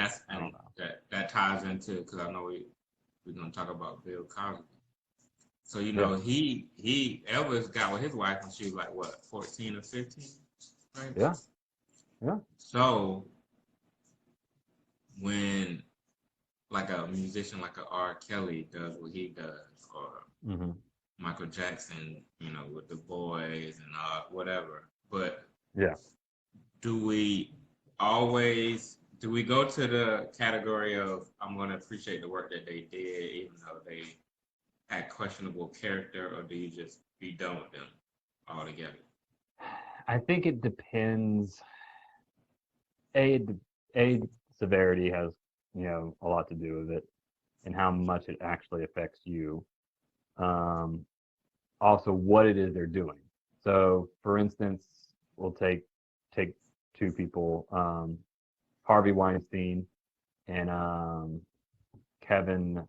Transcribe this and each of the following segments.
that's I don't know. that ties into, because I know we're gonna talk about Bill Cosby. So Yeah. he Elvis got with his wife when she was like what, 14 or 15, right? Yeah. Yeah. So when like a musician like a R. Kelly does what he does, or Mm-hmm. Michael Jackson, with the boys and whatever. But Yeah. do we go to the category of I'm going to appreciate the work that they did, even though they had questionable character, or do you just be done with them altogether? I think it depends. A, a severity has, a lot to do with it and how much it actually affects you. Um, Also, what it is they're doing. So, for instance, we'll take two people, Harvey Weinstein and Kevin.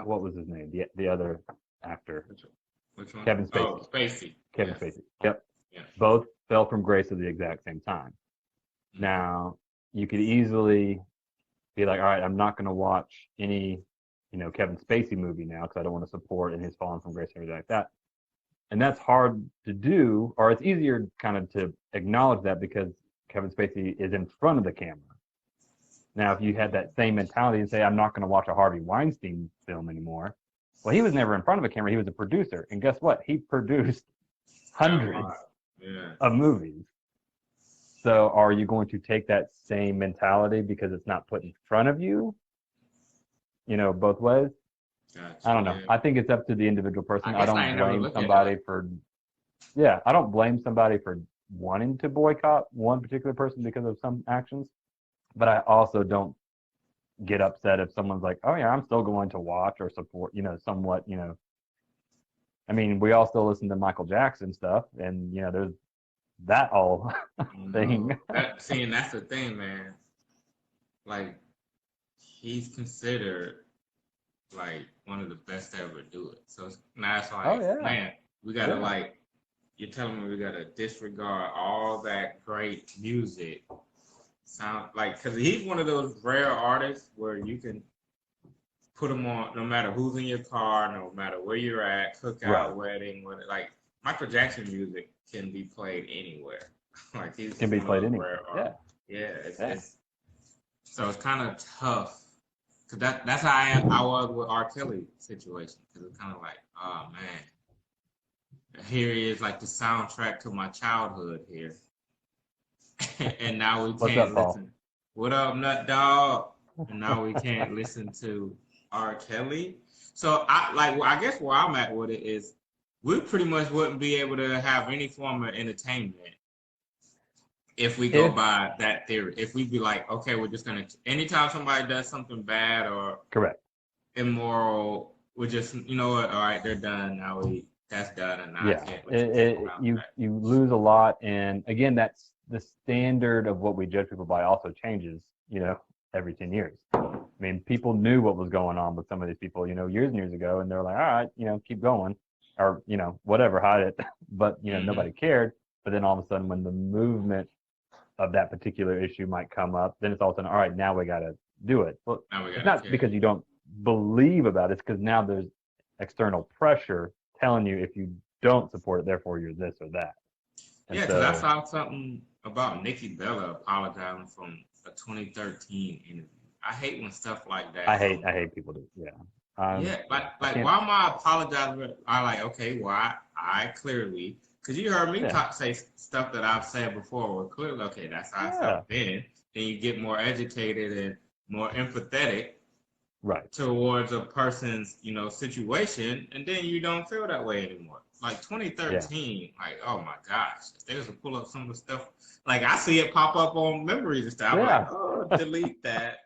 What was his name? The other actor, Which one? Kevin Oh, Spacey. Spacey. Kevin Yes. Spacey. Yep. Yeah. Both fell from grace at the exact same time. Mm-hmm. Now, you could easily be like, all right, I'm not going to watch any, Kevin Spacey movie now because I don't want to support and his falling from grace and everything like that. And that's hard to do, or it's easier kind of to acknowledge that because Kevin Spacey is in front of the camera. Now, if you had that same mentality and say, I'm not going to watch a Harvey Weinstein film anymore, well, he was never in front of a camera. He was a producer. And guess what? He produced hundreds of movies. So are you going to take that same mentality because it's not put in front of you, both ways? Gotcha. I don't know. Yeah. I think it's up to the individual person. I don't blame somebody for, I don't blame somebody for wanting to boycott one particular person because of some actions, but I also don't get upset if someone's like, oh yeah, I'm still going to watch or support, somewhat, I mean, we all still listen to Michael Jackson stuff, and there's that whole thing. And that's the thing, man. Like, he's considered like one of the best to ever do it. So now it's like, man, we gotta like, you're telling me we gotta disregard all that great music. Sound like, because he's one of those rare artists where you can put him on no matter who's in your car, no matter where you're at, cookout, wedding, like Michael Jackson music can be played anywhere. Like he's can be played anywhere. It's so it's kind of tough. Cause that's how I was with R. Kelly situation. Cause it's kind of like, oh man, here he is, like the soundtrack to my childhood here, and now we can't listen. What up, Nut Dog? And now we can't listen to R. Kelly. So I guess where I'm at with it is, we pretty much wouldn't be able to have any form of entertainment if we go by that theory. If we be like, okay, we're just gonna, anytime somebody does something bad or immoral, we're just, you know what, all right, they're done. Now that's done, and now I can't you lose a lot. And again, that's the standard of what we judge people by also changes, every 10 years. I mean, people knew what was going on with some of these people, years and years ago, and they're like, all right, keep going, or, whatever, hide it. But, nobody cared. But then all of a sudden, when the movement of that particular issue might come up, then it's all of a sudden, all right, now we got to do it. Well, it's not because you don't believe about it. It's because now there's external pressure telling you if you don't support it, therefore you're this or that. And because I saw something about Nikki Bella apologizing from a 2013 interview. I hate when stuff like that. I hate people do. Yeah. Like why am I apologizing? I like, okay, well, I clearly, because you heard me say stuff that I've said before. Well, clearly, okay, that's how I felt then. Then you get more educated and more empathetic, towards a person's, situation, and then you don't feel that way anymore. Like 2013, like, oh my gosh, if they was to pull up some of the stuff, like I see it pop up on memories and stuff. I'm like, oh, delete that.